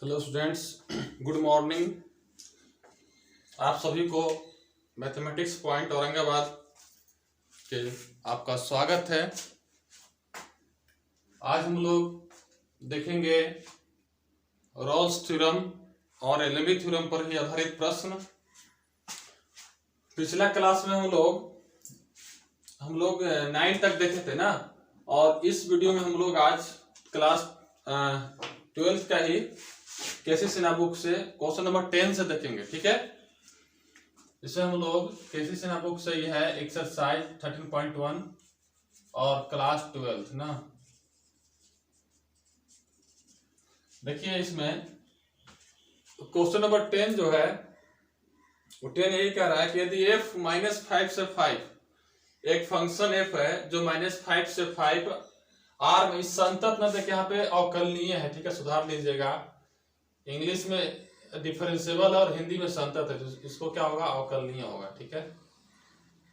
Hello students, good morning. आप सभी को मैथमेटिक्स पॉइंट औरंगाबाद के आपका स्वागत है। आज हम लोग देखेंगे रॉल्स थ्योरम और एलेवी थ्योरम पर ही आधारित प्रश्न। पिछला क्लास में हम लोग 9 तक देखे थे ना, और इस वीडियो में हम लोग आज क्लास 12 का ही केसी सिन्हा बुक से क्वेश्चन नंबर 10 से देखेंगे। ठीक है, इसे हम लोग केसी सिन्हा बुक से ही है एक्सरसाइज 13.1 और क्लास 12 ना। देखिए इसमें क्वेश्चन नंबर 10 जो है वो 10 यही कह रहा है कि यदि f -5 से 5 एक फंक्शन f है जो -5 से 5 r में संतत न देखे, यहाँ पे अवकलनीय है। ठीक है, सुधार लीजिएगा। इंग्लिश में डिफरेंशिएबल और हिंदी में संतत है, तो इसको क्या होगा, अवकलनीय होगा। ठीक है,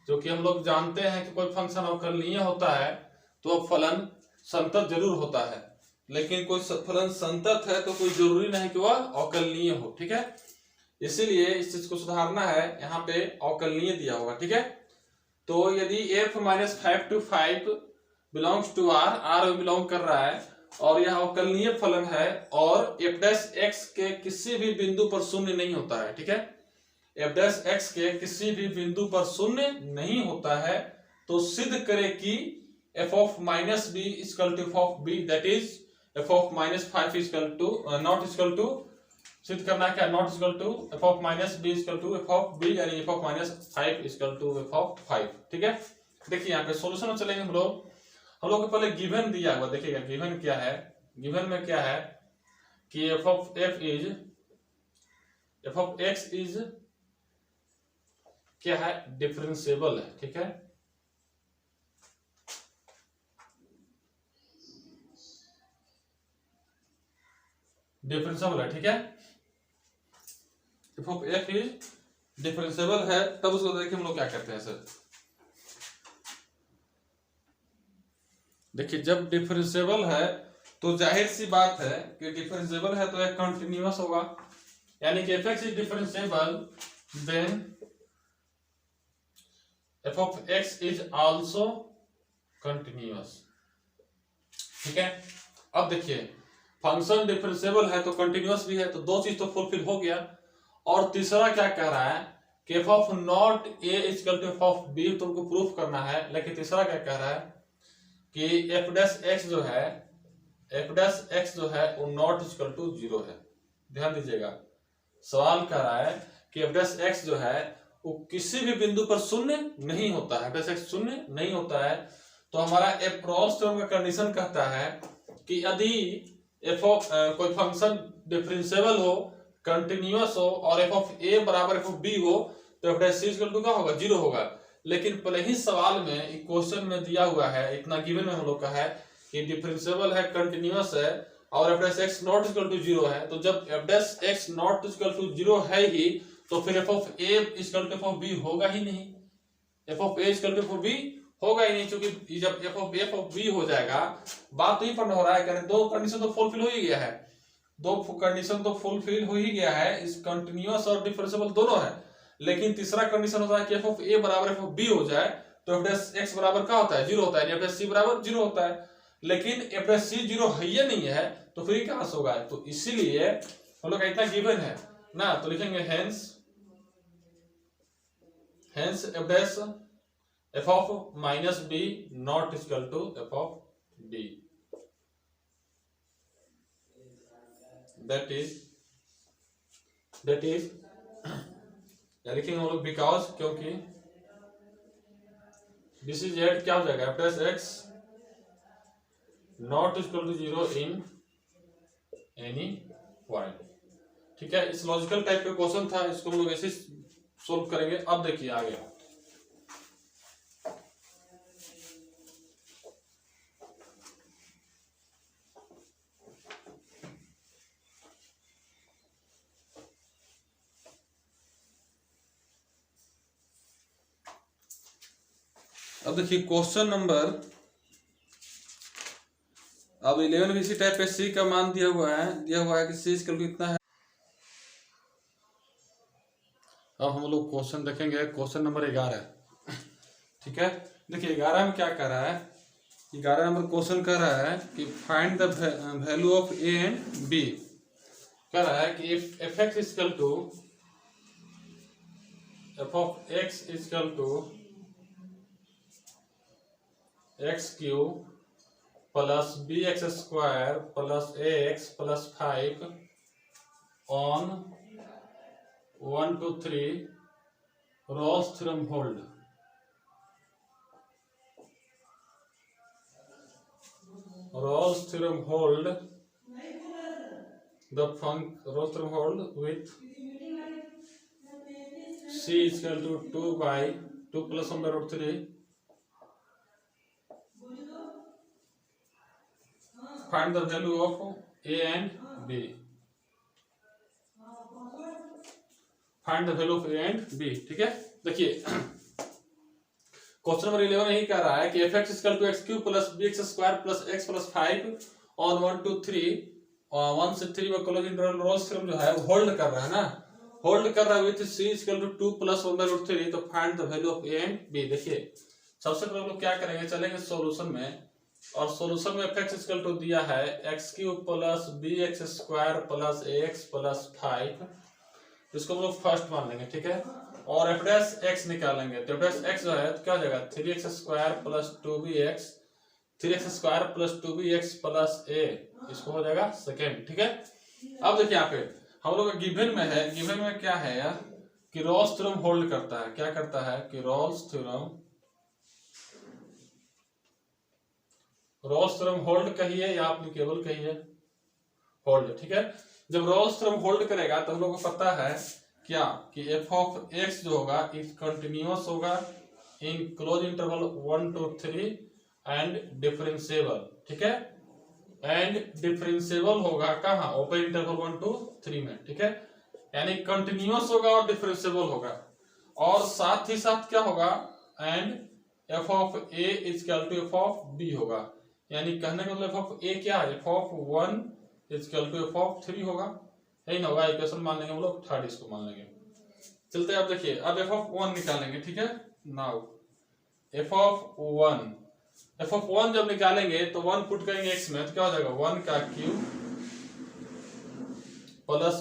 जो कि हम लोग जानते हैं कि कोई फंक्शन अवकलनीय होता है तो फलन संतत जरूर होता है, लेकिन कोई फलन संतत है तो कोई जरूरी नहीं कि वह अवकलनीय हो। ठीक है, इसीलिए इस चीज को सुधारना है। यहाँ पे अवकलनीय दिया होगा। ठीक है, तो यदि f -5 to 5 belongs to r में बिलोंग कर रहा है और यह अवकलनीय फलन है और f' के किसी भी बिंदु पर शून्य नहीं होता है। ठीक है, f' के किसी भी बिंदु पर शून्य नहीं होता है, तो सिद्ध करें कि f of -b equal to f of b, that is f of -5 equal to not equal to, सिद्ध करना क्या, not equal to f of -b equal to f of b, यानी f of -5 equal to f of 5। ठीक है, देखिए यहाँ पे solution में चलेंगे हम लोग को पहले गिवन दिया हुआ। देखिएगा गिवन क्या है। गिवन में क्या है कि f of x इज क्या है, डिफरेंशिएबल है। ठीक है, डिफरेंशिएबल है। ठीक है, f of x is differentiable है। तब उसको देखिए हम लोग क्या करते हैं सर। देखिए जब डिफरेंशिएबल है तो जाहिर सी बात है कि डिफरेंशिएबल है तो एक कंटिन्यूअस होगा, यानी कि f(x) is differentiable then f of x is also continuous. ठीक है, अब देखिए फंक्शन डिफरेंशिएबल है तो कंटिन्यूअस भी है, तो दो चीज तो फुलफिल हो गया। और तीसरा क्या कह रहा है कि f of not a equal to f of b, तुमको प्रूफ करना है। लेकिन तीसरा क्या कह रहा है कि f' जो है वो नॉट इक्वल टू 0 है। ध्यान दीजिएगा, सवाल कर रहा है कि f' जो है वो किसी भी बिंदु पर शून्य नहीं होता है। f' शून्य नहीं होता है, तो हमारा रॉल्स थ्योरम का कंडीशन कहता है कि यदि कोई फंक्शन डिफरेंशिएबल हो, कंटिन्यूअस हो और f of a बराबर f of b हो, तो f' इक्वल टू क्या होगा, 0 होगा। लेकिन पहले ही सवाल में क्वेश्चन में दिया हुआ है, इतना गिवन में हम लोग का है कि डिफरेंशिएबल है, कंटिन्यूअस है और f' नॉट इक्वल टू 0 है। तो जब f' नॉट इक्वल टू 0 है ही, तो फिर f of a equal to f of b होगा ही नहीं। f of a equal to f of b होगा ही नहीं, क्योंकि जब f of b हो जाएगा, बात तो ही पर हो रहा है कि दो कंडीशन तो फुलफिल हो ही गया है। दो कंडीशन तो फुलफिल हो ही गया है, इस कंटिन्यूअस और डिफरेंशिएबल दोनों है। लेकिन तीसरा कंडीशन होता है कि f of a बराबर f of b हो जाए, तो f' बराबर क्या होता है, 0 होता है, यानी f' बराबर 0 होता है। लेकिन f' 0 है ही नहीं है, तो फिर कहां से होगा। तो इसीलिए हम लोग का इतना गिवन है ना, तो लिखेंगे hence f of -b not equal to f of b, that is लिखेंगे हम लोग बिकॉज, क्योंकि दिस इज एट क्या हो जाएगा, f' not equal to 0 in any point. ठीक है, इस लॉजिकल टाइप का क्वेश्चन था, इसको हम लोग ऐसे सोल्व करेंगे। अब देखिए आगे, अब देखिए क्वेश्चन नंबर अब 11 भी इसी टाइप पे सी का मान दिया हुआ है कि सी इक्वल टू कितना है। अब हम लोग क्वेश्चन देखेंगे, क्वेश्चन नंबर 11। ठीक है, देखिए 11 में क्या कह रहा है, 11 नंबर क्वेश्चन कह रहा है कि find the value of A and B. कह रहा है कि if F X equal to F of X equal to X cube plus B x square plus A x plus 5 on 1 to 3 Rolle's theorem hold. Rolle's theorem hold Rolle's theorem hold with c is equal to 2 by 2 plus 1 by root 3. Find the value of a and b. Find the value of a and b. ठीक है, देखिए question number 11 यही कह रहा है कि F X equal to X cube plus B x square plus X plus 5 on 1 to 3 1 से 3 में क्लोज इंटरवल रोल्स थ्योरम जो है वो होल्ड कर रहा है ना, होल्ड कर रहा है with c equal to 2 plus 1 by root 3। तो find the value of a and b। देखिए सबसे पहले हम लोग क्या करेंगे, चलेंगे सॉल्यूशन में, और सॉल्यूशन में एफ एक्स इक्वल टू दिया है x cube plus B x square plus ए एक्स प्लस 5, इसको हम लोग फर्स्ट मान लेंगे। ठीक है, और एफ डैश एक्स निकालेंगे, तो एफ डैश एक्स जो है तो क्या हो जाएगा 3x square plus 2bx, 3x square plus 2bx plus a, इसको हो जाएगा सेकेंड। ठीक है, अब देखिए यहाँ पे हम लोग गिवन में है, गिवन में क्या है यार कि रोल्स थ्योरम होल्ड करता है। क्या करता है कि रोल्स थ्योरम होल्ड कहिए या एप्लीकेबल कहिए, होल्ड। ठीक है, जब रोल्स थ्योरम होल्ड करेगा तो हम लोग को पता है क्या कि एफ ऑफ एक्स जो होगा इज कंटिन्यूअस होगा in close interval 1 to 3 and differentiable. ठीक है, एंड डिफरेंशिएबल होगा कहाँ, ओपन इंटरवल 1 to 3 में। ठीक है, यानी कंटिन्यूअस होगा और डिफरेंशिएबल होगा, और साथ ही साथ क्या होगा, and F of A is equal to F of B होगा। यानी कहने का मतलब एफ ऑफ ए क्या है, F of 1 is equal to F of 3 होगा, यही ना होगा। इक्वेशन मान लेंगे हम लोग, थर्ड इसको मान लेंगे। चलते अब देखिए, अब एफ ऑफ 1 निकालेंगे। ठीक है, नाउ एफ ऑफ 1 जब निकालेंगे तो 1 पुट करेंगे x में, तो क्या हो जाएगा 1 का क्यूब प्लस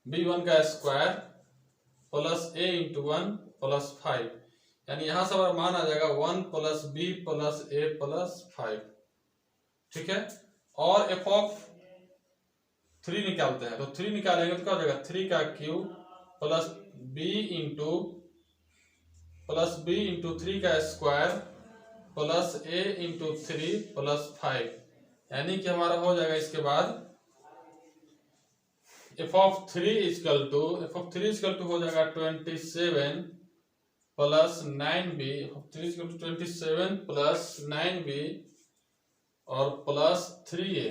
b1 का square plus a into 1 plus 5, यानी यहां से हमारा मान आ जाएगा 1 plus b plus a plus 5। ठीक है, और एफ ऑफ 3 निकालते हैं, तो 3 निकालेंगे तो क्या हो जाएगा 3 का क्यूब प्लस b इंटू 3 का square plus a into 3 plus 5, यानी कि हमारा हो जाएगा इसके बाद एफ ऑफ 3 इक्वल टू हो जाएगा 27 plus 9b, 3 equal to 27 plus 9b और प्लस 3a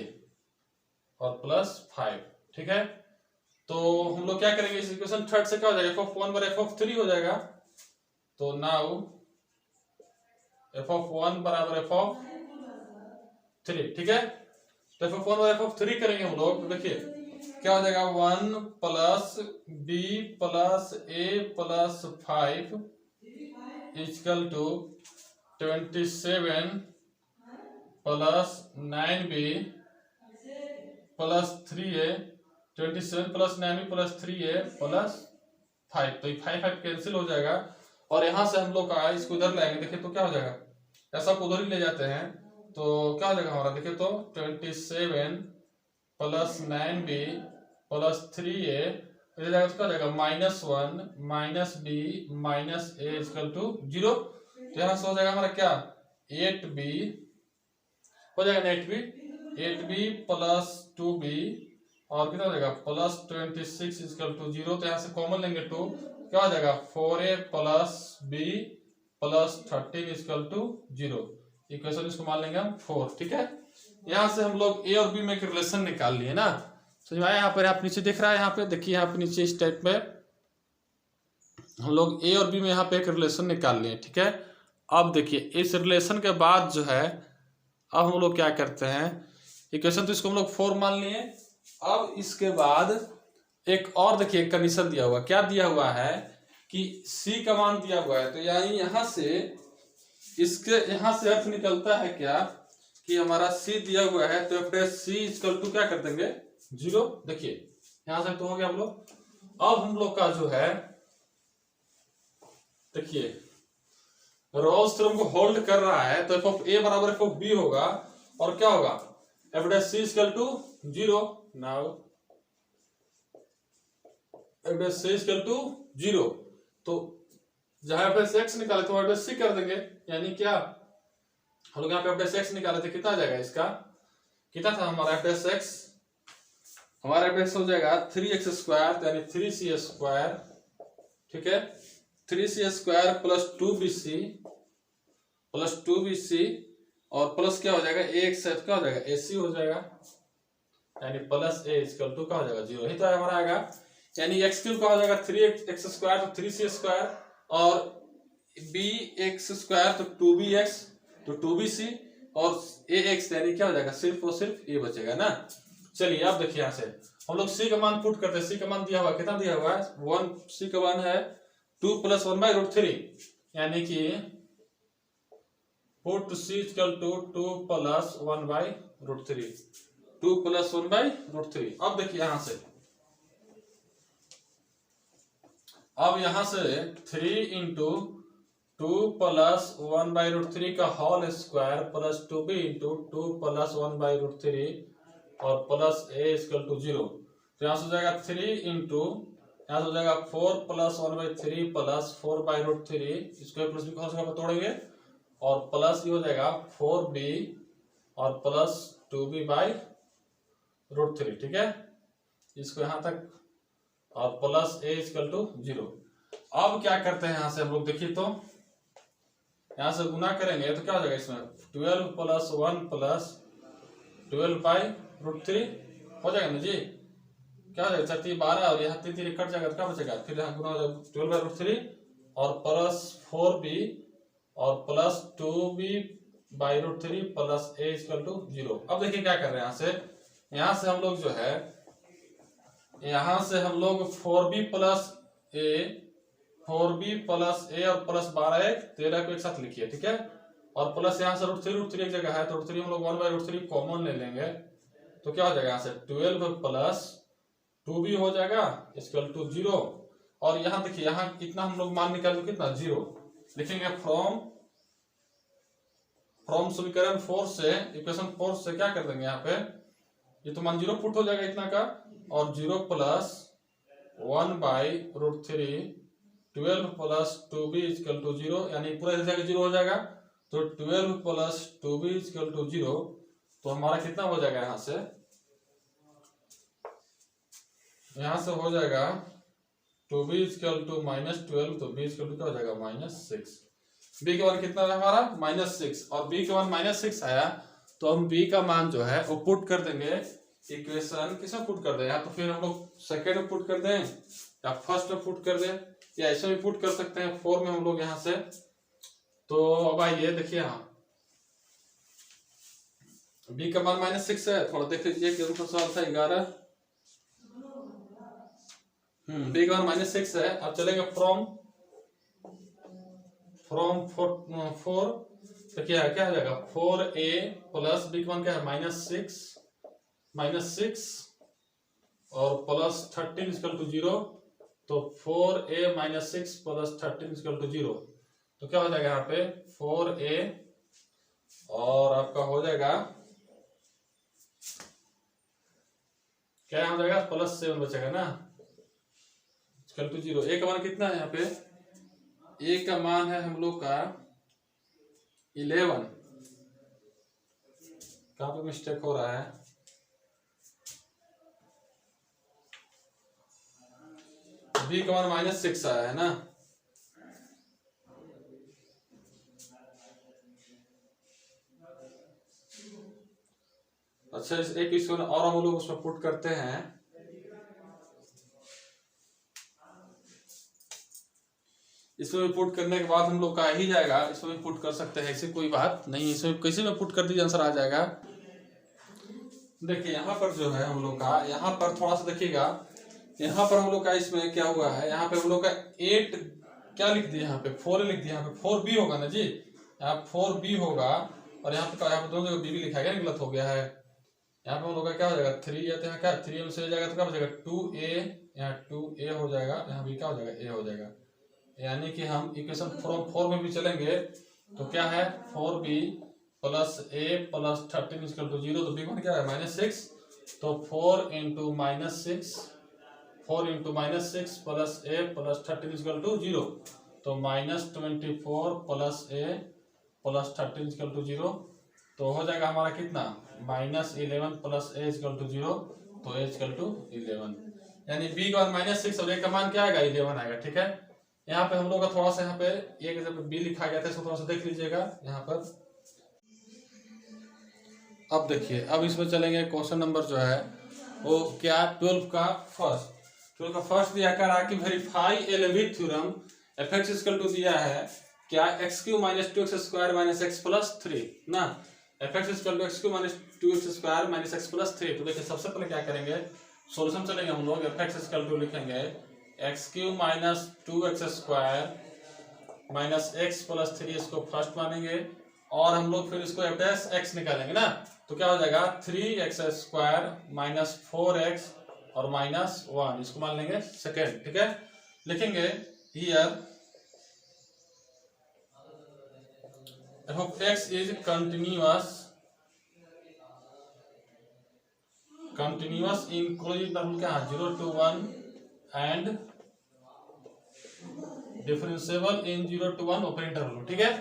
और प्लस 5। ठीक है, तो हम लोग क्या करेंगे, इस इक्वेशन थर्ड से क्या हो जाएगा, एफ ऑफ 1 बराबर एफ ऑफ 3 हो जाएगा। तो नाउ एफ ऑफ 1 बराबर एफ ऑफ 3। ठीक है, तो एफ ऑफ 1 बराबर एफ ऑफ 3 करेंगे हम लोग, तो देखिए क्या हो जाएगा 1 plus b plus a plus 5 equal to 27 plus 9b plus 3a, 27 plus 9b plus 3a plus 5, तो ये 5 कैंसिल हो जाएगा, और यहां से हम लोग का इसको उधर लाएंगे। देखिए तो क्या हो जाएगा, ऐसा को उधर ही ले जाते हैं, तो क्या हो जाएगा हमारा, देखिए तो 27 प्लस 9b प्लस 3a, इधर जाएगा तो क्या हो जाएगा -1 minus b minus a equal to 0। तो यहां से हो जाएगा हमारा क्या 8b हो जाएगा, 8b प्लस 2b और कितना हो जाएगा प्लस 26 इक्वल टू 0। तो यहाँ से कॉमन लेंगे 2, क्या हो जाएगा 4a plus b plus 13 equal to 0। Equation इसको मान लेंगे हम 4। ठीक है, यहाँ से हम लोग a और b में एक रिलेशन निकाल लिए ना, समझ में आया। यहाँ पर आप नीचे दिख रहा है, यहाँ पे देखिए, यहाँ पे नीचे इस टाइप में हम लोग a और b में यहाँ पे एक रिलेशन निकाल लिए। ठीक है, अब देखिए इस रिलेशन के बाद जो है अब हम लोग क्या करते हैं, इक्वेशन तो इसको हम लोग 4 मान लिए। अब इसके बाद एक और देखिए कंडीशन दिया हुआ, क्या दिया हुआ है कि c का मान दिया हुआ है, तो यानी यहां से इसके यहां से अर्थ निकलता है क्या कि हमारा c दिया हुआ है, तो c इक्वल टू क्या कर देंगे 0। देखिए यहां से तो हो गया हम लोग। अब हम लोग का जो है देखिए रोल्स थ्योरम को होल्ड कर रहा है, तो एफ ऑफ ए बराबर एफ ऑफ बी होगा, और क्या होगा F dash C equal to 0। Now F dash C equal to 0, तो जहां एफ डैश एक्स निकाले तो एफ डैश सी कर देंगे, यानी क्या हम लोग यहाँ पे एफ डैश एक्स निकाले थे, कितना आ जाएगा इसका, कितना था हमारा एफ डैश एक्स, हमारा एफ डैश हो जाएगा 3x² यानी 3c², ठीक है, 3c² प्लस 2bc और प्लस क्या हो जाएगा ax है, तो क्या हो जाएगा ac हो जाएगा, यानी प्लस a इक्वल टू क्या हो जाएगा 0। यही तो हमारा आएगा, यानी x³ का हो जाएगा 3x² तो 3c² और bx² तो 2bx तो 2bc और ax यानी क्या हो जाएगा सिर्फ और सिर्फ a बचेगा ना। चलिए अब देखिए यहाँ से हम लोग c का मान पुट करते हैं। c का मान दिया हुआ कितना दिया हुआ है 1, c का मान है 2 + 1/√3, यानी कि पुट c इक्वल टू 2 + 1/√3, 2 + 1/√3। अब देखिए यहां से, अब यहां से 3 × 2 + 1/√3 का होल स्क्वायर प्लस 2b × 2 + 1/√3 और प्लस a इक्वल टू 0, तो यहां से हो जाएगा 3 × यहाँ हो जाएगा 4 + 1/3 प्लस 4/√3, इसको प्लस बी को तोड़ेंगे और प्लस ये हो जाएगा 4b और प्लस 2b/√3, ठीक है, इसको यहाँ तक और प्लस a इक्वल टू 0। अब क्या करते हैं यहाँ से हम लोग देखिए, तो यहाँ से गुना करेंगे तो क्या हो जाएगा इसमें 12 + 1 प्लस 12/√3 हो जाएगा ना जी, क्या हो जाएगा 4 × 12 और यहाँ 3 कट जाएगा तो क्या बचेगा, फिर यहाँ गुना हो जाएगा 12/√3 और प्लस 4b और plus 2b/√3 plus a equal to 0। अब देखिए क्या कर रहे हैं, यहाँ से हम लोग जो है यहाँ से हम लोग 4b + a और प्लस 12 13 को एक साथ लिखिए, ठीक है, और प्लस यहाँ से √3 एक जगह है तो √3 हम लोग 1/√3 कॉमन ले लेंगे, तो क्या हो जाएगा यहाँ से 12 प्लस 2b हो जाएगा इक्वल टू 0। और यहाँ देखिए यहाँ कितना हम लोग मान निकाल कितना 0 लिखेंगे, फ्रॉम समीकरण 4 से इक्वेशन 4 से क्या कर देंगे यहाँ पे, ये तो मान 0 पुट हो जाएगा इतना का, और 0 + 1/√3 12 + 2b इक्वल टू 0, यानी पूरा जगह 0 हो जाएगा, तो 12 + 2b इक्वल टू 0, तो हमारा कितना हो जाएगा यहाँ से हो जाएगा 2b इक्वल टू -12, तो b इक्वल टू क्या हो जाएगा -6। b का मान कितना है हमारा -6 और b का मान -6 आया, तो हम b का मान जो है वो पुट कर देंगे इक्वेशन किसमें पुट कर दें, या तो फिर हम लोग सेकेंड में पुट कर दें या फर्स्ट में पुट कर दें या ऐसे भी पुट कर सकते हैं 4 में हम लोग यहाँ से। तो अब आइए देखिए यहाँ b का मान -6 है, थोड़ा देख लीजिए कि उनका सवाल था 11, b का मान -6 है। अब चलेंगे फ्रॉम 4, तो क्या है, क्या हो जाएगा 4a प्लस b का मान क्या है -6 और प्लस 13 इक्वल टू 0, तो 4a - 6 प्लस 13 इक्वल टू 0, तो क्या हो जाएगा यहाँ पे 4a और आपका हो जाएगा क्या हो जाएगा +7 बचेगा ना इक्वल टू 0। a का मान कितना है यहाँ पे, a का मान है हम लोग का 11, कहाँ पे मिस्टेक हो रहा है, b का मान -6 आया है ना, अच्छा एक इसको और हम लोग उसमें पुट करते हैं, इसमें भी पुट करने के बाद हम लोग का ही जाएगा, इसमें भी पुट कर सकते हैं, ऐसी कोई बात नहीं, इसमें किसी में पुट कर दीजिए आंसर आ जाएगा। देखिए यहाँ पर जो है हम लोग का, यहाँ पर थोड़ा सा देखिएगा, यहाँ पर हम लोग का इसमें क्या हुआ है, यहाँ पे हम लोग का 8 क्या लिख दिया, यहाँ पे 4 लिख दिया, यहाँ पे 4b होगा ना जी, यहाँ 4b होगा, और यहाँ पे दोनों जगह b भी लिखा गया, गलत हो गया है। यहाँ पे हम लोग का क्या हो जाएगा 3 या तो यहाँ क्या 3 में से जाएगा तो क्या हो जाएगा 2a, यहाँ 2a हो जाएगा, यहाँ b क्या हो जाएगा a हो जाएगा। यानी कि हम इक्वेशन फ्रॉम 4 में भी चलेंगे तो क्या है 4b plus a plus 13 equal to 0, तो b वन क्या है -6, तो 4 into -6 plus a plus 13 equal to 0, तो -24 plus a plus 13 equal to 0, तो हो जाएगा हमारा कितना -11 प्लस a इक्वल टू 0, तो a इक्वल टू 11, यानी b का मान -6 और a का मान क्या आएगा 11 आएगा। ठीक है, यहाँ पे हम लोग का थोड़ा सा यहाँ पे एक जब b लिखा गया था इसको थोड़ा सा देख लीजिएगा यहाँ पर। अब देखिए, अब इसमें चलेंगे क्वेश्चन नंबर जो है वो क्या 12 का फर्स्ट दिया कर रहा कि वेरीफाई एलेवी थ्योरम एफ(x) इक्वल टू दिया है क्या x³ - 2x² - x प्लस 3 ना, f) equal to x³ - 2x² - x plus 3। तो देखिए सबसे पहले क्या करेंगे, सॉल्यूशन चलेंगे हम लोग, एफ(x) इक्वल टू लिखेंगे x³ - 2x² - x प्लस 3, इसको फर्स्ट मानेंगे, और हम लोग फिर इसको f(x) निकालेंगे ना, तो क्या हो जाएगा 3x² - 4x और -1, इसको मान लेंगे सेकेंड। ठीक है, लिखेंगे here f(x) is continuous in close interval क्या 0 to 1 and differentiable in 0 to 1 open interval. ठीक है,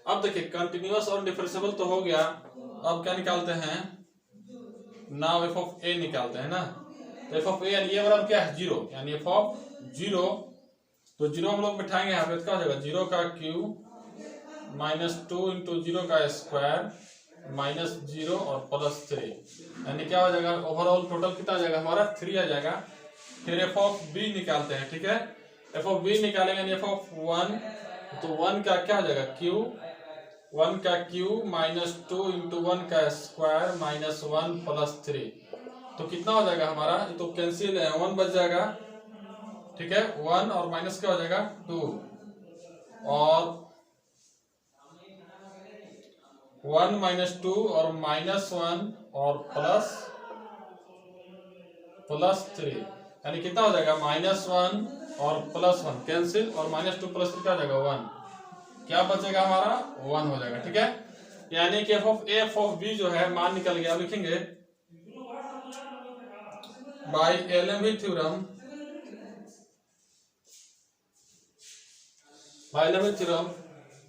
अब देखिए कंटिन्यूअस और डिफरेंशिएबल तो हो गया, अब क्या निकालते हैं नाउ f(a) निकालते हैं ना, तो f(a) यानी ये बराबर क्या है 0, यानी f(0), तो 0 हम लोग बिठाएंगे यहाँ पे, क्या हो जाएगा 0 का क्यूब -2 इंटू 0 का स्क्वायर -0 और +3, यानी क्या हो जाएगा ओवरऑल टोटल कितना आ जाएगा हमारा 3 आ जाएगा। फिर f(b) निकालते हैं। ठीक है, f(b) निकालेंगे यानी f(1), तो 1 का क्या हो जाएगा क्यूब, 1 का क्यूब -2 इंटू 1 का स्क्वायर -1 + 3, तो कितना हो जाएगा हमारा, तो कैंसिल है 1 बच जाएगा। ठीक है, 1 और माइनस क्या हो जाएगा 2, और 1 - 2 और -1 और +3, यानी कितना हो जाएगा -1 और +1 कैंसिल, और -2 +3 क्या हो जाएगा 1, क्या बचेगा हमारा 1 हो जाएगा। ठीक है, यानी कि f(b) जो है मान निकल गया। लिखेंगे बाय एलेवी theorem,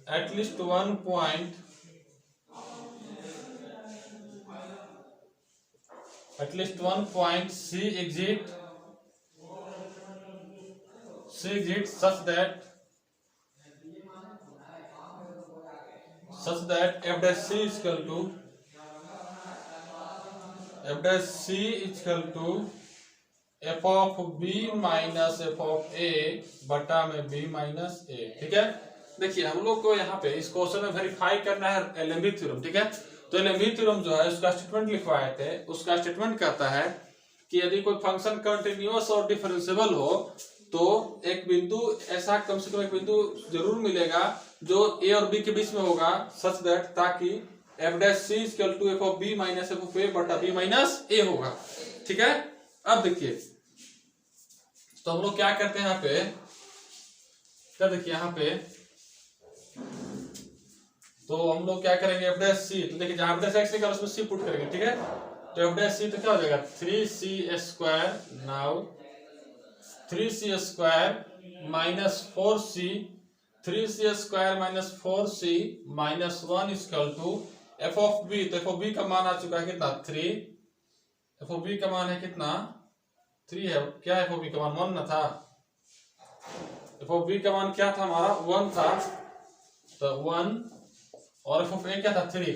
at least one point C exit such that f(c) equal to f(b) - f(a) बटा में b - a। ठीक है, देखिए हम लोग को यहाँ पे इस क्वेश्चन में वेरीफाई करना है एलेवी थ्योरम। ठीक है, तो एलेवी थ्योरम जो है उसका स्टेटमेंट लिखवाए थे, उसका स्टेटमेंट कहता है कि यदि कोई फंक्शन कंटिन्यूअस और डिफरेंशिएबल हो तो एक बिंदु ऐसा कम से कम एक बिंदु जरूर मिलेगा जो a और b के बीच में होगा, सच दैट ताकि f(c) equal to f(b) - f(a) बटा b - a होगा। ठीक है, अब देखिए तो हम लोग क्या करते हैं यहाँ पे, क्या देखिए यहाँ पे तो हम लोग क्या करेंगे f(c), तो देखिए जहां f(x) निकाला उसमें c पुट करेंगे। ठीक है, तो f(c) तो क्या हो जाएगा 3c², now 3c² - 4c, 3c² - 4c -1 equal to f(b), तो f(b) का मान आ चुका है कितना 3, f(b) का मान है कितना 3 है, क्या है f(b) का मान 1 ना था, f(b) का मान क्या था हमारा 1 था, तो 1 और f(a) क्या था 3,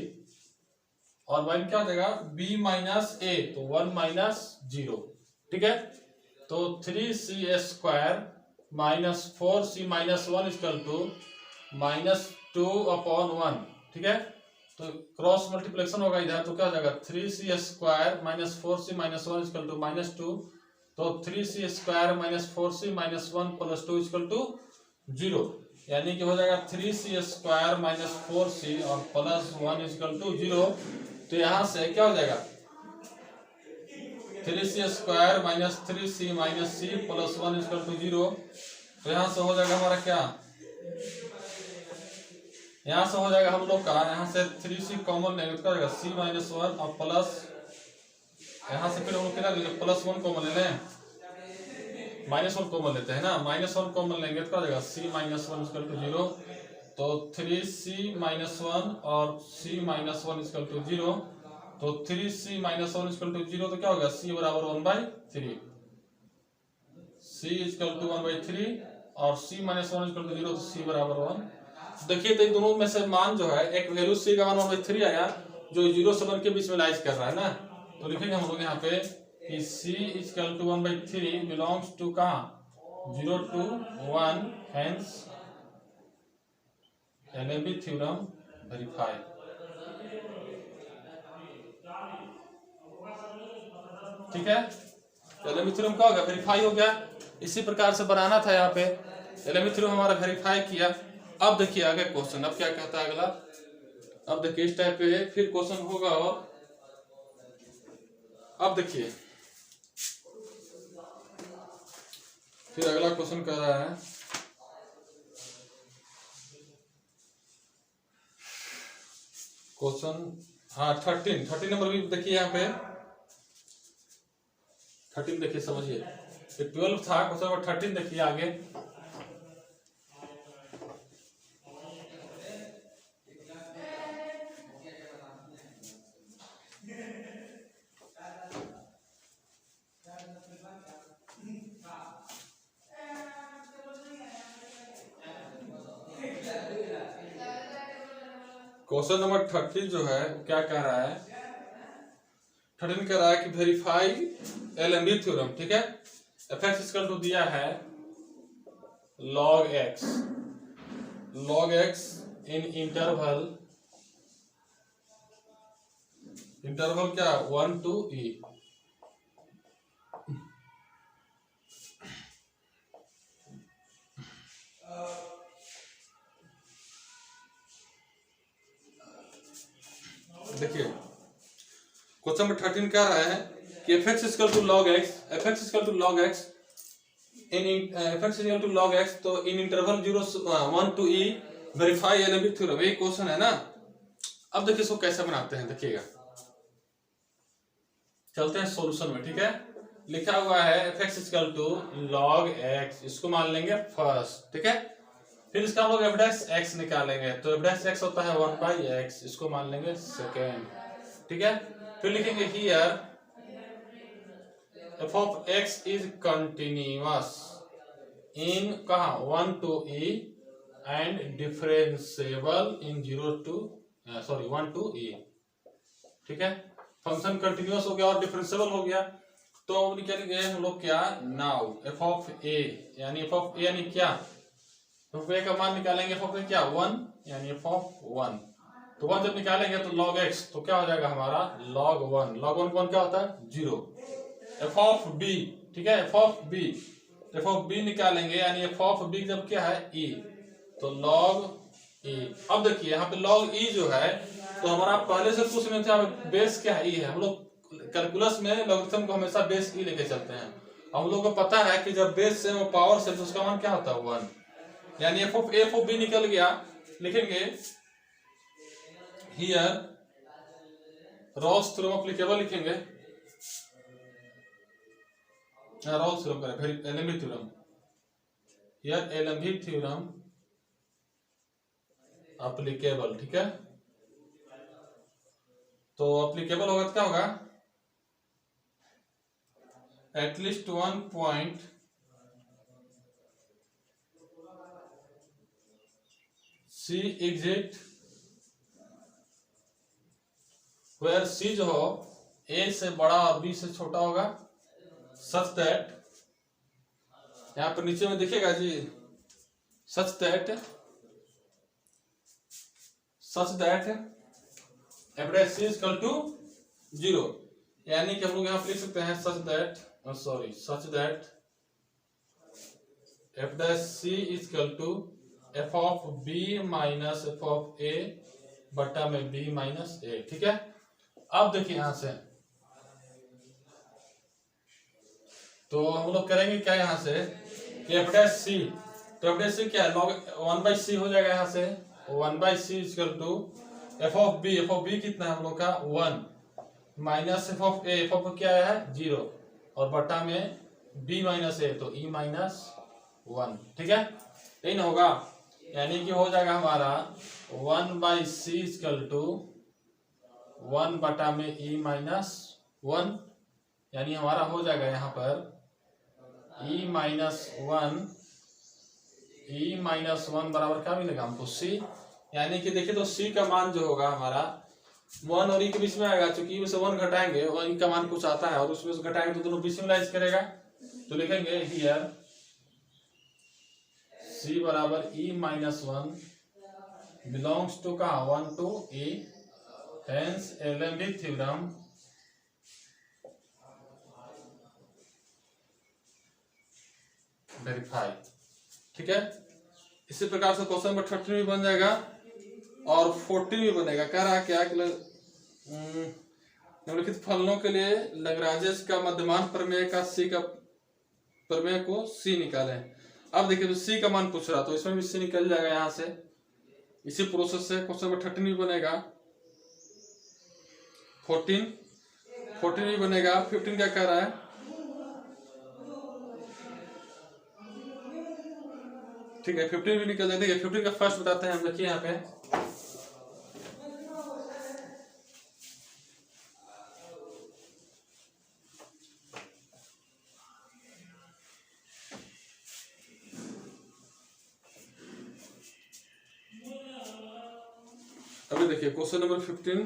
और 1 क्या हो जाएगा b - a, तो 1 - 0। ठीक है, तो 3c² -4c - 1 इक्वल टू -2/1, ठीक है। तो क्रॉस मल्टीप्लिकेशन होगा इधर, तो क्या हो जाएगा 3c² - 4c - 1 इक्वल टू -2, तो 3c² - 4c - 1 + 2 इक्वल टू 0, यानी कि हो जाएगा 3c² - 4c और +1 इक्वल टू 0। तो यहाँ से क्या हो जाएगा 3c² - 3c - c + 1 equal to 0। तो यहाँ से हो जाएगा हमारा क्या, यहाँ से हो जाएगा हम लोग का, यहाँ से 3c कॉमन लेंगे तो क्या हो जाएगा c - 1 और प्लस, यहाँ से फिर हम लोग क्या लेंगे +1 कॉमन ले लें, -1 कॉमन लेते हैं ना, -1 कॉमन लेंगे तो क्या हो जाएगा c - 1 इक्वल टू 0। तो 3c - 1 और c - 1 इक्वल टू 0, तो 3c - 1 इक्वल टू 0, तो क्या होगा c बराबर 1/3, c इक्वल टू 1/3 और c - 1 इक्वल टू 0, तो c बराबर 1। देखिए तो दोनों में से मान जो है, एक वैल्यू c का मान 1/3 आया जो 0 से 1 के बीच में लाइज कर रहा है ना, तो लिखेंगे हम लोग यहाँ पे कि c equal to 1/3 belongs to कहाँ 0 to 1, hence LMB theorem verify. ठीक है, एलएमबी थ्योरम क्या हो गया, वेरीफाई हो गया। इसी प्रकार से बनाना था यहाँ पे, एलएमबी थ्योरम हमारा वेरीफाई किया। अब देखिए आगे क्वेश्चन, अब क्या कहता है अगला, अब देखिए इस टाइप पे फिर क्वेश्चन होगा। और अब देखिए फिर अगला क्वेश्चन कह रहा है, क्वेश्चन हाँ 13 नंबर भी देखिए यहाँ पे 13 देखिए समझिए, 12 था क्वेश्चन नंबर 13 देखिए आगे। क्वेश्चन नंबर 13 जो है क्या कह रहा है, 13 कह रहा है कि वेरीफाई एलएमबी थ्योरम, ठीक है। fx इक्वल टू दिया है log x इन इंटरवल क्या 1 to e, देखिए क्वेश्चन नंबर 13 कह रहा है कि fx equal to log x, fx equal to log x in fx equal to log x, तो in interval 1 to e verify LMB theorem, ये क्वेश्चन है ना। अब देखिए इसको कैसे बनाते हैं, देखिएगा चलते हैं सॉल्यूशन में, ठीक है। लिखा हुआ है fx equal to log x, इसको मान लेंगे फर्स्ट, ठीक है। फिर इसका हम लोग f डैश x निकालेंगे, तो f डैश x होता है 1/x, इसको मान लेंगे सेकेंड, ठीक है। फिर लिखेंगे here f of x is continuous in कहा 1 to e and differentiable in 1 to e, ठीक है। फंक्शन कंटिन्यूअस हो गया और डिफरेंशिएबल हो गया, तो अब निकालेंगे हम लोग क्या, नाउ f of a, यानी f of a यानी क्या, f of a का मान निकालेंगे, f of a क्या 1, यानी f of 1, तो 1 जब निकालेंगे तो log x, तो क्या हो जाएगा हमारा log 1, log 1 कौन क्या होता है 0। f of b, ठीक है, f of b निकालेंगे, यानी f of b जब क्या है e, तो log e। अब देखिए यहाँ पे log e जो है, तो हमारा पहले से पूछ रहे थे बेस क्या है, e है। हम लोग कैलकुलस में लॉगरिथम को हमेशा बेस e लेके चलते हैं। हम लोग को पता है कि जब बेस से पावर से, तो उसका मान क्या होता है 1, यानी f of b निकल गया। लिखेंगे हियर रॉल्स थ्योरम एप्लीकेबल, लिखेंगे रॉल्स थ्योरम करें, LMV theorem, here LMV theorem applicable, ठीक है। तो एप्लीकेबल होगा तो क्या होगा, at least 1 point c exist where c जो हो ए से बड़ा और बी से छोटा होगा, सच दैट यहाँ पर नीचे में दिखेगा जी such that f dash c is equal to 0, यानी कि हम लोग यहाँ पर लिख सकते हैं such that f dash c is equal to f of b minus f of a बटा में b माइनस a। ठीक है, अब देखिए यहां से तो हम लोग करेंगे क्या यहाँ से f डैश c, तो f डैश c क्या है log 1/c हो जाएगा, यहाँ से 1/c is equal to f of b कितना है हम लोग का 1 माइनस f ऑफ a क्या है 0 और बटा में b माइनस a तो e माइनस 1। ठीक है, यही ना होगा, यानी कि हो जाएगा हमारा 1/c इज इक्वल टू 1 बटा में e माइनस 1, यानी हमारा हो जाएगा यहाँ पर e माइनस 1 बराबर क्या मिलेगा हमको c, यानी कि देखिए तो c का मान जो होगा हमारा 1 और e के बीच में आएगा, चूंकि में से 1 घटाएंगे और e का मान कुछ आता है और उसमें से घटाएंगे तो दोनों डिसिमलाइज करेगा, तो लिखेंगे हियर c बराबर e माइनस 1 बिलोंग्स टू कहाँ 1 to e, hence LMB theorem verify. ठीक है, इसी प्रकार से क्वेश्चन नंबर 13 भी बन जाएगा और 14 भी बनेगा। कह रहा क्या कि निम्नलिखित फलनों के लिए लैग्रांज का मध्यमान प्रमेय का सी का प्रमेय को सी निकालें। अब देखिए तो सी का मान पूछ रहा, तो इसमें भी सी निकल जाएगा यहाँ से, इसी प्रोसेस से क्वेश्चन नंबर 13 भी बनेगा, 14 भी बनेगा। 15 क्या कह रहा है, ठीक है 15 भी निकल जाएगा। 15 का फर्स्ट बताते हैं हम, देखिए यहाँ पे अभी देखिए क्वेश्चन नंबर 15